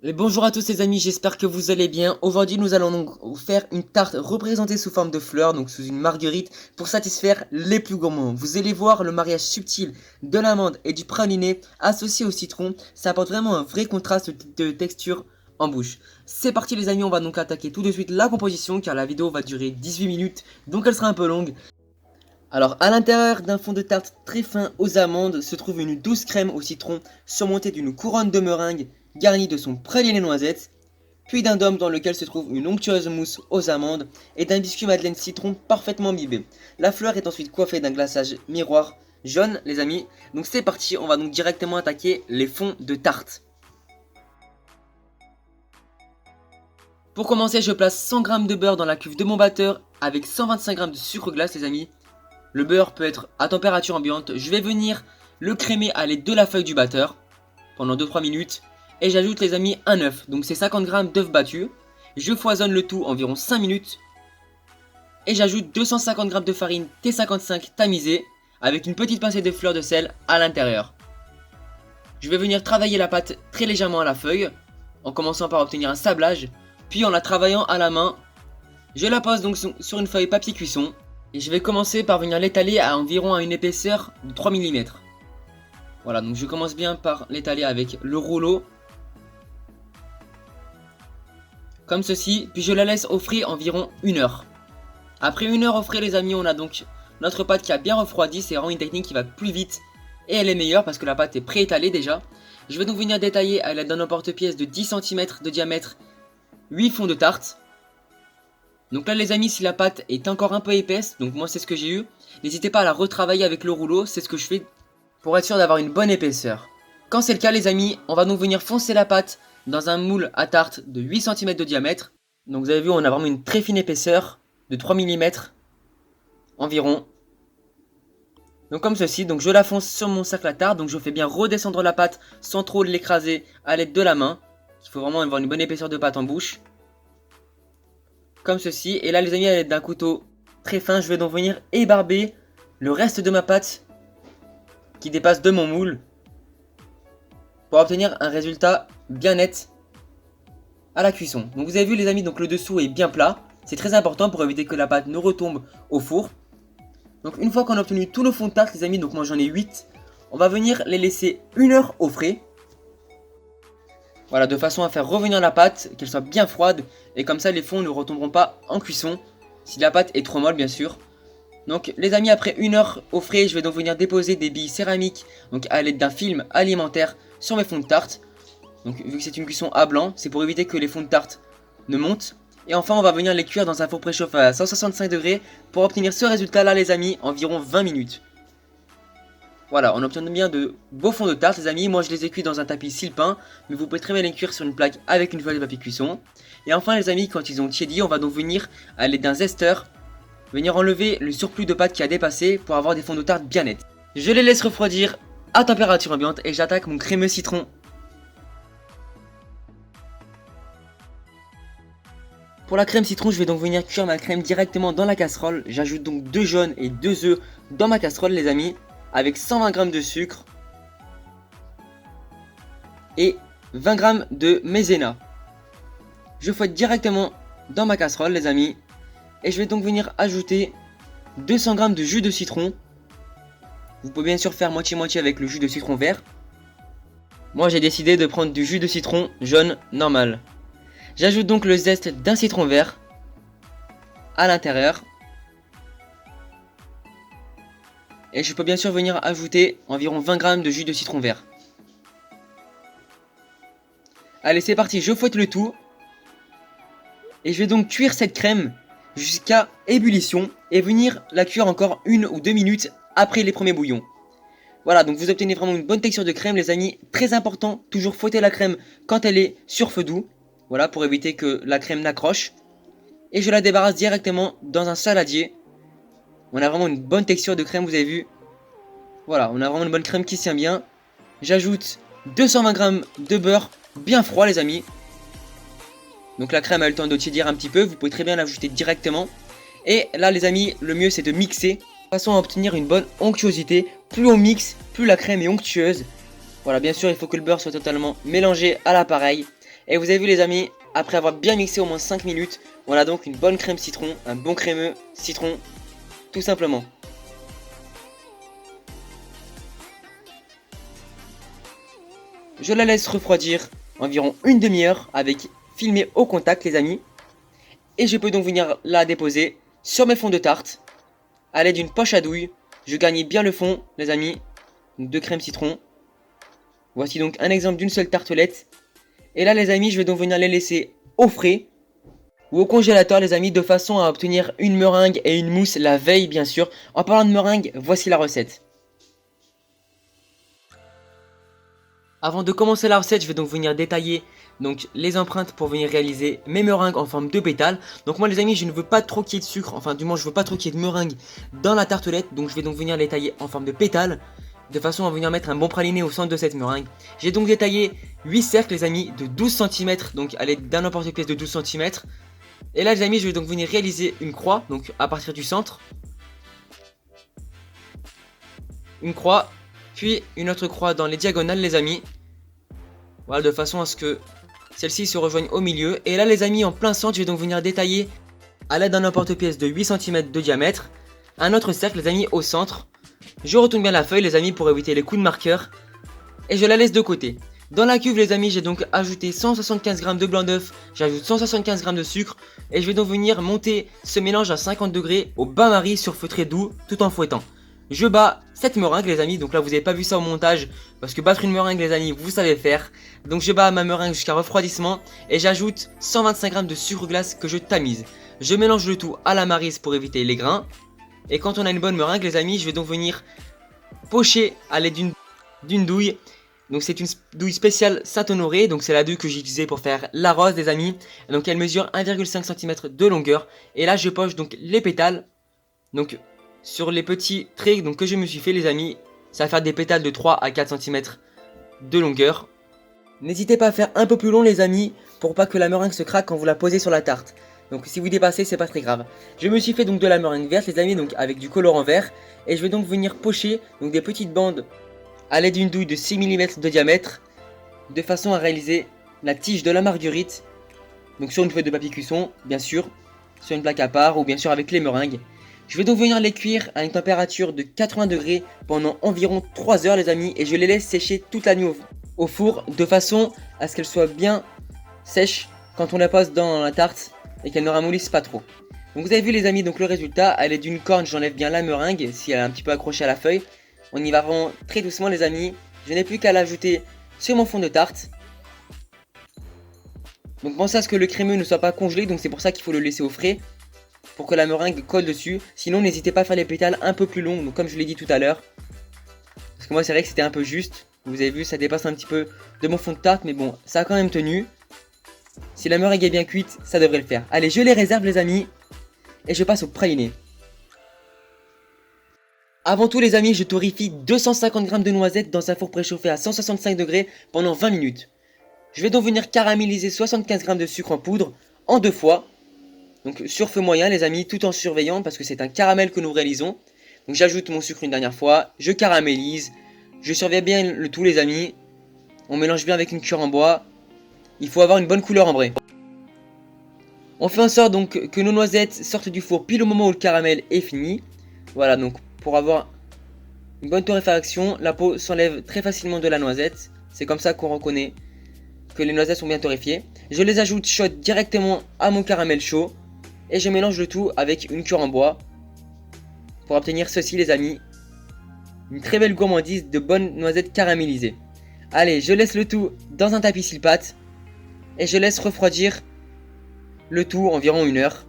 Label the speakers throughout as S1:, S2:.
S1: Et bonjour à tous les amis, j'espère que vous allez bien. Aujourd'hui nous allons donc vous faire une tarte représentée sous forme de fleurs, donc sous une marguerite, pour satisfaire les plus gourmands. Vous allez voir le mariage subtil de l'amande et du praliné associé au citron, ça apporte vraiment un vrai contraste de texture en bouche. C'est parti les amis, on va donc attaquer tout de suite la composition car la vidéo va durer 18 minutes, donc elle sera un peu longue. Alors à l'intérieur d'un fond de tarte très fin aux amandes se trouve une douce crème au citron surmontée d'une couronne de meringue garnie de son praliné noisette, puis d'un dôme dans lequel se trouve une onctueuse mousse aux amandes et d'un biscuit madeleine citron parfaitement imbibé. La fleur est ensuite coiffée d'un glaçage miroir jaune les amis. Donc c'est parti, on va donc directement attaquer les fonds de tarte. Pour commencer je place 100 g de beurre dans la cuve de mon batteur avec 125 g de sucre glace les amis. Le beurre peut être à température ambiante. Je vais venir le crémer à l'aide de la feuille du batteur pendant 2-3 minutes. Et j'ajoute les amis un œuf. Donc c'est 50 g d'œuf battu. Je foisonne le tout environ 5 minutes. Et j'ajoute 250 g de farine T55 tamisée avec une petite pincée de fleur de sel à l'intérieur. Je vais venir travailler la pâte très légèrement à la feuille en commençant par obtenir un sablage. Puis en la travaillant à la main, je la pose donc sur une feuille papier cuisson. Et je vais commencer par venir l'étaler à environ une épaisseur de 3 mm. Voilà, donc je commence bien par l'étaler avec le rouleau. Comme ceci, puis je la laisse au frais environ 1 heure. Après 1 heure au frais les amis, on a donc notre pâte qui a bien refroidi. C'est vraiment une technique qui va plus vite et elle est meilleure parce que la pâte est pré-étalée déjà. Je vais donc venir détailler à l'aide d'un emporte-pièce de 10 cm de diamètre 8 fonds de tarte. Donc là les amis, si la pâte est encore un peu épaisse, donc moi c'est ce que j'ai eu, n'hésitez pas à la retravailler avec le rouleau, c'est ce que je fais pour être sûr d'avoir une bonne épaisseur. Quand c'est le cas les amis, on va donc venir foncer la pâte dans un moule à tarte de 8 cm de diamètre. Donc vous avez vu, on a vraiment une très fine épaisseur de 3 mm environ. Donc comme ceci, donc je la fonce sur mon sac à tarte, donc je fais bien redescendre la pâte sans trop l'écraser à l'aide de la main. Il faut vraiment avoir une bonne épaisseur de pâte en bouche. Comme ceci, et là les amis à l'aide d'un couteau très fin, je vais donc venir ébarber le reste de ma pâte qui dépasse de mon moule pour obtenir un résultat bien net à la cuisson. Donc vous avez vu les amis, donc le dessous est bien plat, c'est très important pour éviter que la pâte ne retombe au four. Donc une fois qu'on a obtenu tous nos fonds de tarte les amis, donc moi j'en ai 8, on va venir les laisser 1 heure au frais. Voilà, de façon à faire revenir la pâte, qu'elle soit bien froide. Et comme ça les fonds ne retomberont pas en cuisson, si la pâte est trop molle bien sûr. Donc les amis, après 1 heure au frais, je vais donc venir déposer des billes céramiques, donc à l'aide d'un film alimentaire, sur mes fonds de tarte. Donc vu que c'est une cuisson à blanc, c'est pour éviter que les fonds de tarte ne montent. Et enfin on va venir les cuire dans un four préchauffé à 165 degrés pour obtenir ce résultat là les amis, environ 20 minutes. Voilà, on obtient bien de beaux fonds de tarte les amis. Moi je les ai cuits dans un tapis sile-pain, mais vous pouvez très bien les cuire sur une plaque avec une feuille de papier cuisson. Et enfin les amis, quand ils ont tiédi, on va donc venir à l'aide d'un zesteur venir enlever le surplus de pâte qui a dépassé pour avoir des fonds de tarte bien nets. Je les laisse refroidir à température ambiante et j'attaque mon crémeux citron. Pour la crème citron, je vais donc venir cuire ma crème directement dans la casserole. J'ajoute donc 2 jaunes et 2 œufs dans ma casserole les amis, avec 120 g de sucre et 20 g de maïzena. Je fouette directement dans ma casserole les amis. Et je vais donc venir ajouter 200 g de jus de citron. Vous pouvez bien sûr faire moitié-moitié avec le jus de citron vert. Moi j'ai décidé de prendre du jus de citron jaune normal. J'ajoute donc le zeste d'un citron vert à l'intérieur. Et je peux bien sûr venir ajouter environ 20 g de jus de citron vert. Allez c'est parti, je fouette le tout. Et je vais donc cuire cette crème jusqu'à ébullition et venir la cuire encore 1 ou 2 minutes après les premiers bouillons. Voilà, donc vous obtenez vraiment une bonne texture de crème les amis. Très important, toujours fouetter la crème quand elle est sur feu doux. Voilà, pour éviter que la crème n'accroche. Et je la débarrasse directement dans un saladier. On a vraiment une bonne texture de crème, vous avez vu. Voilà, on a vraiment une bonne crème qui tient bien. J'ajoute 220 g de beurre bien froid les amis. Donc la crème a eu le temps de tiédir un petit peu, vous pouvez très bien l'ajouter directement. Et là les amis, le mieux c'est de mixer, de façon à obtenir une bonne onctuosité. Plus on mixe, plus la crème est onctueuse. Voilà, bien sûr il faut que le beurre soit totalement mélangé à l'appareil. Et vous avez vu les amis, après avoir bien mixé au moins 5 minutes, on a donc une bonne crème citron, un bon crémeux citron, tout simplement. Je la laisse refroidir environ une demi-heure avec filmer au contact les amis. Et je peux donc venir la déposer sur mes fonds de tarte à l'aide d'une poche à douille. Je gagne bien le fond les amis de crème citron. Voici donc un exemple d'une seule tartelette. Et là les amis, je vais donc venir les laisser au frais ou au congélateur les amis, de façon à obtenir une meringue et une mousse la veille bien sûr. En parlant de meringue, voici la recette. Avant de commencer la recette, je vais donc venir détailler donc les empreintes pour venir réaliser mes meringues en forme de pétales. Donc moi les amis, je ne veux pas trop qu'il y ait de sucre, enfin du moins je veux pas trop qu'il y ait de meringue dans la tartelette. Donc je vais donc venir les tailler en forme de pétales, de façon à venir mettre un bon praliné au centre de cette meringue. J'ai donc détaillé 8 cercles les amis de 12 cm, donc à l'aide d'un emporte-pièce de 12 cm. Et là les amis, je vais donc venir réaliser une croix, donc à partir du centre. Une croix, puis une autre croix dans les diagonales les amis. Voilà, de façon à ce que celle-ci se rejoignent au milieu. Et là les amis, en plein centre, je vais donc venir détailler à l'aide d'un emporte-pièce de 8 cm de diamètre un autre cercle les amis au centre. Je retourne bien la feuille les amis pour éviter les coups de marqueur. Et je la laisse de côté. Dans la cuve les amis, j'ai donc ajouté 175 g de blanc d'œuf, j'ajoute 175 g de sucre. Et je vais donc venir monter ce mélange à 50 degrés au bain-marie sur feu très doux tout en fouettant. Je bats cette meringue les amis, donc là vous n'avez pas vu ça au montage, parce que battre une meringue les amis, vous savez faire. Donc je bats ma meringue jusqu'à refroidissement et j'ajoute 125 g de sucre glace que je tamise. Je mélange le tout à la maryse pour éviter les grains. Et quand on a une bonne meringue les amis, je vais donc venir pocher à l'aide d'une douille. Donc c'est une douille spéciale Saint-Honoré, donc c'est la douille que j'ai utilisée pour faire la rose les amis. Donc elle mesure 1,5 cm de longueur. Et là je poche donc les pétales. Donc sur les petits traits donc, que je me suis fait les amis, ça va faire des pétales de 3 à 4 cm de longueur. N'hésitez pas à faire un peu plus long les amis, pour pas que la meringue se craque quand vous la posez sur la tarte. Donc si vous dépassez, c'est pas très grave. Je me suis fait donc de la meringue verte les amis, donc avec du colorant vert. Et je vais donc venir pocher donc des petites bandes à l'aide d'une douille de 6 mm de diamètre, de façon à réaliser la tige de la marguerite. Donc sur une feuille de papier cuisson, bien sûr, sur une plaque à part ou bien sûr avec les meringues. Je vais donc venir les cuire à une température de 80 degrés pendant environ 3 heures les amis. Et je les laisse sécher toute la nuit au four, de façon à ce qu'elles soient bien sèches quand on la pose dans la tarte et qu'elles ne ramollissent pas trop. Donc vous avez vu les amis, donc le résultat, à l'aide d'une corne j'enlève bien la meringue si elle est un petit peu accrochée à la feuille. On y va vraiment très doucement les amis. Je n'ai plus qu'à l'ajouter sur mon fond de tarte. Donc pensez à ce que le crémeux ne soit pas congelé, donc c'est pour ça qu'il faut le laisser au frais, pour que la meringue colle dessus. Sinon n'hésitez pas à faire les pétales un peu plus longs, donc comme je l'ai dit tout à l'heure. Parce que moi c'est vrai que c'était un peu juste. Vous avez vu, ça dépasse un petit peu de mon fond de tarte, mais bon, ça a quand même tenu. Si la meringue est bien cuite, ça devrait le faire. Allez, je les réserve les amis. Et je passe au praliné. Avant tout les amis, je torréfie 250 g de noisettes dans un four préchauffé à 165 degrés pendant 20 minutes. Je vais donc venir caraméliser 75 g de sucre en poudre en 2 fois. Donc sur feu moyen les amis, tout en surveillant parce que c'est un caramel que nous réalisons. Donc j'ajoute mon sucre une dernière fois, je caramélise, je surveille bien le tout les amis. On mélange bien avec une cuillère en bois. Il faut avoir une bonne couleur ambrée. On fait en sorte donc que nos noisettes sortent du four pile au moment où le caramel est fini. Voilà, donc pour avoir une bonne torréfaction, la peau s'enlève très facilement de la noisette. C'est comme ça qu'on reconnaît que les noisettes sont bien torréfiées. Je les ajoute chaudes directement à mon caramel chaud. Et je mélange le tout avec une cuillère en bois. Pour obtenir ceci les amis. Une très belle gourmandise de bonnes noisettes caramélisées. Allez, je laisse le tout dans un tapis silpate. Et je laisse refroidir le tout environ 1 heure.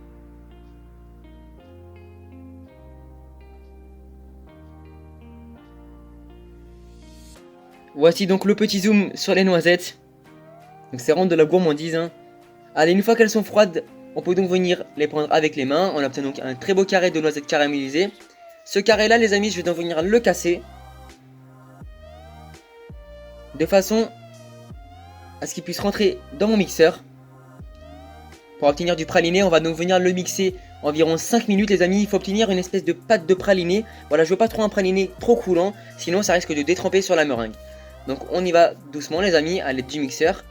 S1: Voici donc le petit zoom sur les noisettes. Donc c'est vraiment de la gourmandise hein. Allez, une fois qu'elles sont froides, on peut donc venir les prendre avec les mains. On obtient donc un très beau carré de noisettes caramélisées. Ce carré là les amis, je vais donc venir le casser, de façon à ce qu'il puisse rentrer dans mon mixeur. Pour obtenir du praliné, on va donc venir le mixer environ 5 minutes les amis. Il faut obtenir une espèce de pâte de praliné. Voilà, je veux pas trop un praliné trop coulant, sinon ça risque de détremper sur la meringue. Donc on y va doucement les amis, à l'aide du mixeur.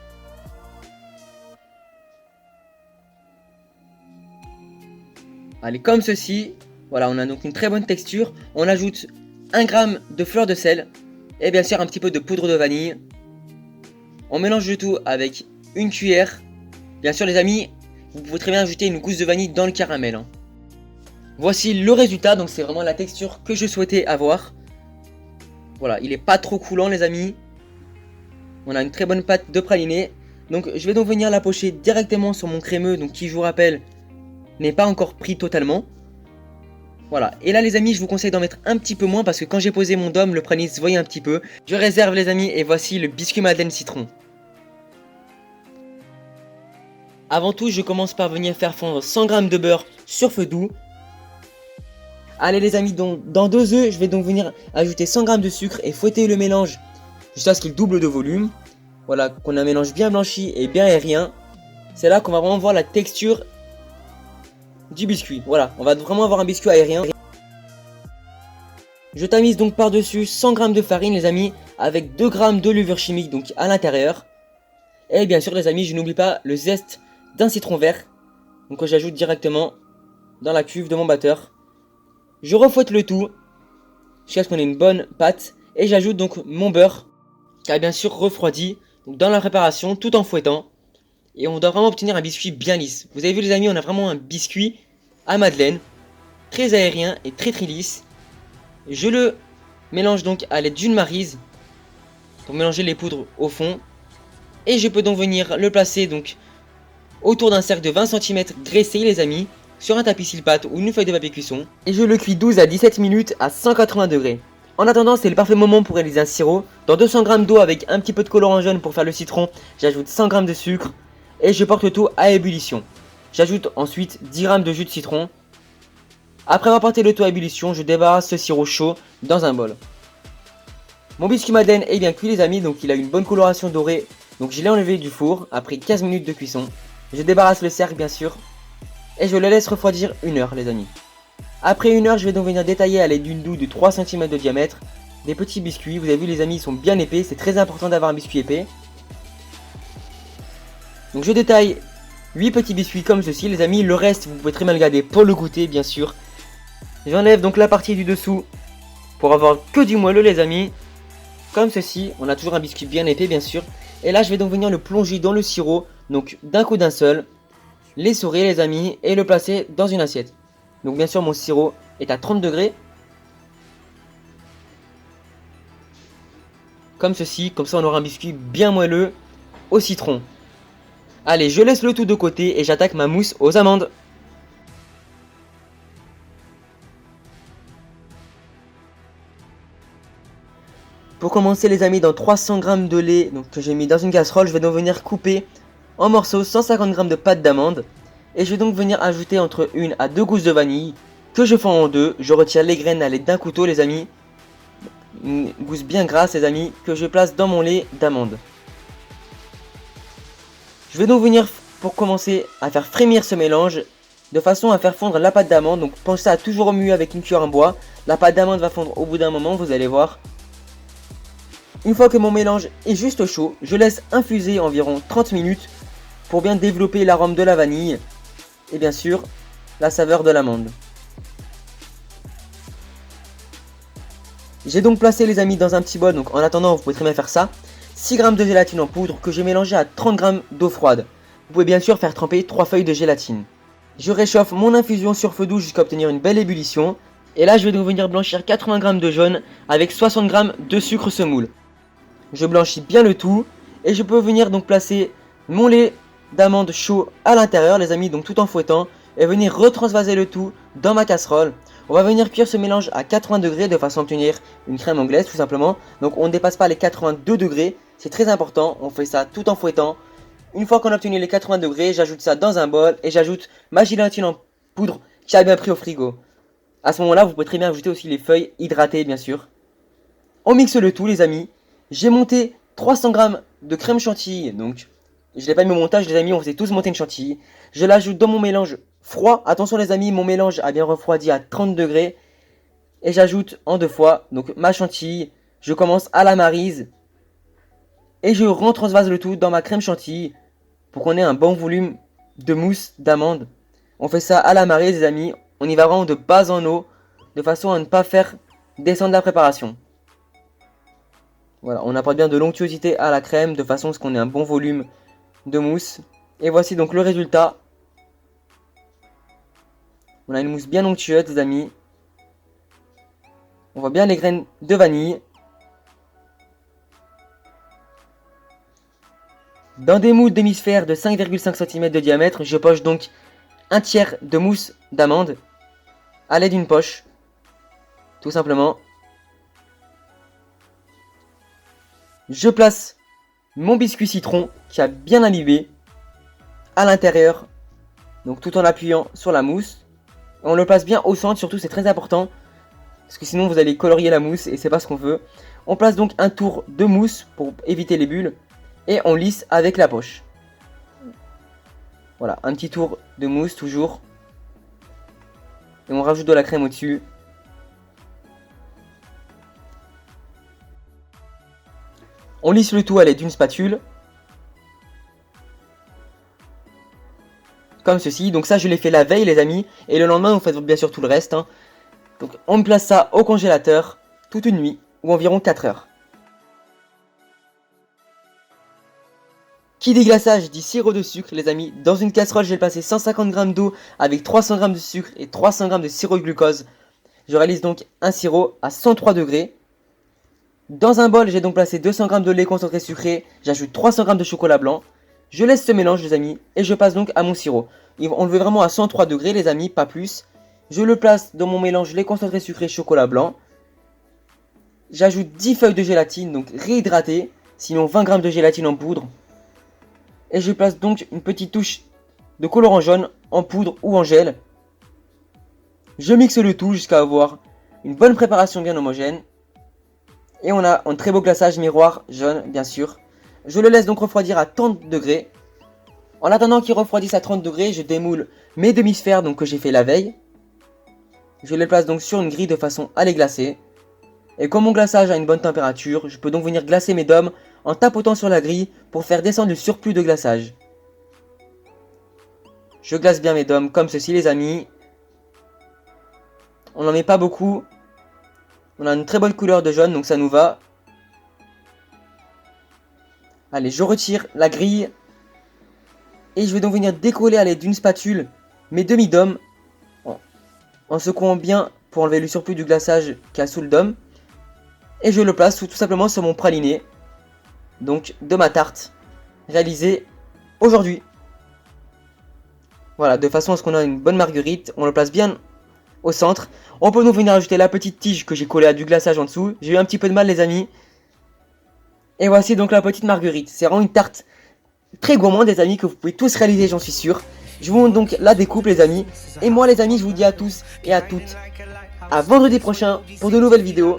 S1: Allez, comme ceci. Voilà, on a donc une très bonne texture. On ajoute 1 g de fleur de sel et bien sûr un petit peu de poudre de vanille. On mélange le tout avec une cuillère. Bien sûr les amis, vous pouvez très bien ajouter une gousse de vanille dans le caramel, hein. Voici le résultat, donc c'est vraiment la texture que je souhaitais avoir. Voilà, il est pas trop coulant les amis. On a une très bonne pâte de praliné. Donc je vais donc venir la pocher directement sur mon crémeux, donc qui je vous rappelle n'est pas encore pris totalement. Voilà, et là les amis je vous conseille d'en mettre un petit peu moins parce que quand j'ai posé mon dôme le praliné se voyait un petit peu. Je réserve les amis et voici le biscuit madeleine citron. Avant tout je commence par venir faire fondre 100 g de beurre sur feu doux. Allez les amis, donc dans 2 œufs je vais donc venir ajouter 100 g de sucre et fouetter le mélange jusqu'à ce qu'il double de volume. Voilà, qu'on a un mélange bien blanchi et bien aérien. C'est là qu'on va vraiment voir la texture du biscuit. Voilà, on va vraiment avoir un biscuit aérien. Je tamise donc par-dessus 100 g de farine les amis, avec 2 g de levure chimique donc à l'intérieur. Et bien sûr les amis, je n'oublie pas le zeste d'un citron vert. Donc que j'ajoute directement dans la cuve de mon batteur. Je refouette le tout jusqu'à ce qu'on ait une bonne pâte. Et j'ajoute donc mon beurre qui a bien sûr refroidi donc dans la préparation tout en fouettant. Et on doit vraiment obtenir un biscuit bien lisse. Vous avez vu les amis, on a vraiment un biscuit à madeleine. Très aérien et très lisse. Je le mélange donc à l'aide d'une maryse. Pour mélanger les poudres au fond. Et je peux donc venir le placer donc autour d'un cercle de 20 cm graissé les amis. Sur un tapis cile-pâte ou une feuille de papier cuisson. Et je le cuis 12 à 17 minutes à 180 degrés. En attendant, c'est le parfait moment pour réaliser un sirop. Dans 200 g d'eau avec un petit peu de colorant jaune pour faire le citron, j'ajoute 100 g de sucre. Et je porte le tout à ébullition. J'ajoute ensuite 10 g de jus de citron. Après avoir porté le tout à ébullition, je débarrasse ce sirop chaud dans un bol. Mon biscuit madeleine est bien cuit les amis, donc il a une bonne coloration dorée. Donc je l'ai enlevé du four après 15 minutes de cuisson. Je débarrasse le cercle bien sûr. Et je le laisse refroidir 1 heure les amis. Après 1 heure, je vais donc venir détailler à l'aide d'une douille de 3 cm de diamètre des petits biscuits. Vous avez vu les amis, ils sont bien épais, c'est très important d'avoir un biscuit épais. Donc je détaille 8 petits biscuits comme ceci les amis. Le reste, vous pouvez très bien le garder pour le goûter bien sûr. J'enlève donc la partie du dessous pour avoir que du moelleux les amis. Comme ceci, on a toujours un biscuit bien épais bien sûr. Et là, je vais donc venir le plonger dans le sirop, donc d'un coup d'un seul. L'essorer les amis et le placer dans une assiette. Donc bien sûr mon sirop est à 30 degrés. Comme ceci, comme ça on aura un biscuit bien moelleux au citron. Allez, je laisse le tout de côté et j'attaque ma mousse aux amandes. Pour commencer les amis, dans 300 g de lait donc, que j'ai mis dans une casserole, je vais donc venir couper en morceaux 150 g de pâte d'amande. Et je vais donc venir ajouter entre 1 à 2 gousses de vanille que je fends en deux. Je retire les graines à l'aide d'un couteau les amis. Une gousse bien grasse les amis que je place dans mon lait d'amande. Je vais donc venir pour commencer à faire frémir ce mélange de façon à faire fondre la pâte d'amande. Donc pensez à toujours remuer avec une cuillère en bois. La pâte d'amande va fondre au bout d'un moment, vous allez voir. Une fois que mon mélange est juste chaud, je laisse infuser environ 30 minutes pour bien développer l'arôme de la vanille. Et bien sûr, la saveur de l'amande. J'ai donc placé les amis dans un petit bol, donc en attendant vous pouvez très bien faire ça. 6 g de gélatine en poudre que j'ai mélangé à 30 g d'eau froide. Vous pouvez bien sûr faire tremper 3 feuilles de gélatine. Je réchauffe mon infusion sur feu doux jusqu'à obtenir une belle ébullition. Et là je vais donc venir blanchir 80 g de jaune avec 60 g de sucre semoule. Je blanchis bien le tout et je peux venir donc placer mon lait d'amande chaud à l'intérieur les amis, donc tout en fouettant, et venir retransvaser le tout dans ma casserole. On va venir cuire ce mélange à 80 degrés de façon à obtenir une crème anglaise tout simplement. Donc on ne dépasse pas les 82 degrés, c'est très important, on fait ça tout en fouettant. Une fois qu'on a obtenu les 80 degrés, j'ajoute ça dans un bol et j'ajoute ma gélatine en poudre qui a bien pris au frigo. À ce moment là vous pouvez très bien ajouter aussi les feuilles hydratées bien sûr. On mixe le tout les amis. J'ai monté 300 g de crème chantilly, donc je l'ai pas mis au montage les amis, on faisait tous monter une chantilly. Je l'ajoute dans mon mélange froid, attention les amis, mon mélange a bien refroidi à 30 degrés. Et j'ajoute en 2 fois, donc ma chantilly, je commence à la maryse. Et je retransvase le tout dans ma crème chantilly, pour qu'on ait un bon volume de mousse d'amande. On fait ça à la maryse les amis, on y va vraiment de bas en haut, de façon à ne pas faire descendre la préparation. Voilà, on apporte bien de l'onctuosité à la crème, de façon à ce qu'on ait un bon volume de mousse. Et voici donc le résultat. On a une mousse bien onctueuse, les amis. On voit bien les graines de vanille. Dans des moules demi-sphères de 5,5 cm de diamètre, je poche donc un tiers de mousse d'amande à l'aide d'une poche, tout simplement. Je place mon biscuit citron qui a bien imbibé à l'intérieur, donc tout en appuyant sur la mousse. On le place bien au centre, surtout c'est très important, parce que sinon vous allez colorier la mousse et c'est pas ce qu'on veut. On place donc un tour de mousse pour éviter les bulles et on lisse avec la poche. Voilà, un petit tour de mousse toujours. Et on rajoute de la crème au-dessus. On lisse le tout à l'aide d'une spatule. Comme ceci. Donc ça, je l'ai fait la veille, les amis. Et le lendemain, vous faites bien sûr tout le reste. Hein. Donc on place ça au congélateur toute une nuit, ou environ 4 heures. Qui dit glaçage dit sirop de sucre, les amis. Dans une casserole, j'ai passé 150 g d'eau avec 300 g de sucre et 300 g de sirop de glucose. Je réalise donc un sirop à 103 degrés. Dans un bol, j'ai donc placé 200 g de lait concentré sucré. J'ajoute 300 g de chocolat blanc. Je laisse ce mélange, les amis, et je passe donc à mon sirop. On le veut vraiment à 103 degrés, les amis, pas plus. Je le place dans mon mélange lait concentré sucré chocolat blanc. J'ajoute 10 feuilles de gélatine, donc réhydratées, sinon 20 g de gélatine en poudre. Et je place donc une petite touche de colorant jaune en poudre ou en gel. Je mixe le tout jusqu'à avoir une bonne préparation bien homogène. Et on a un très beau glaçage miroir jaune, bien sûr. Je le laisse donc refroidir à 30 degrés. En attendant qu'il refroidisse à 30 degrés, je démoule mes demi-sphères donc, que j'ai fait la veille. Je les place donc sur une grille de façon à les glacer. Et comme mon glaçage a une bonne température, je peux donc venir glacer mes dômes en tapotant sur la grille pour faire descendre le surplus de glaçage. Je glace bien mes dômes comme ceci, les amis. On n'en met pas beaucoup. On a une très bonne couleur de jaune, donc ça nous va. Allez, je retire la grille. Et je vais donc venir décoller à l'aide d'une spatule mes demi-dômes. En secouant bien pour enlever le surplus du glaçage qu'il y a sous le dôme. Et je le place tout simplement sur mon praliné. Donc de ma tarte réalisée aujourd'hui. Voilà, de façon à ce qu'on a une bonne marguerite. On le place bien au centre. On peut donc venir ajouter la petite tige que j'ai collée à du glaçage en dessous. J'ai eu un petit peu de mal, les amis. Et voici donc la petite marguerite. C'est vraiment une tarte très gourmande, les amis, que vous pouvez tous réaliser, j'en suis sûr. Je vous montre donc la découpe, les amis. Et moi, les amis, je vous dis à tous et à toutes à vendredi prochain pour de nouvelles vidéos.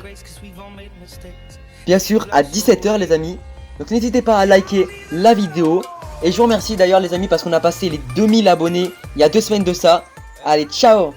S1: Bien sûr, à 17 h, les amis. Donc n'hésitez pas à liker la vidéo. Et je vous remercie d'ailleurs, les amis, parce qu'on a passé les 2000 abonnés il y a 2 semaines de ça. Allez, ciao!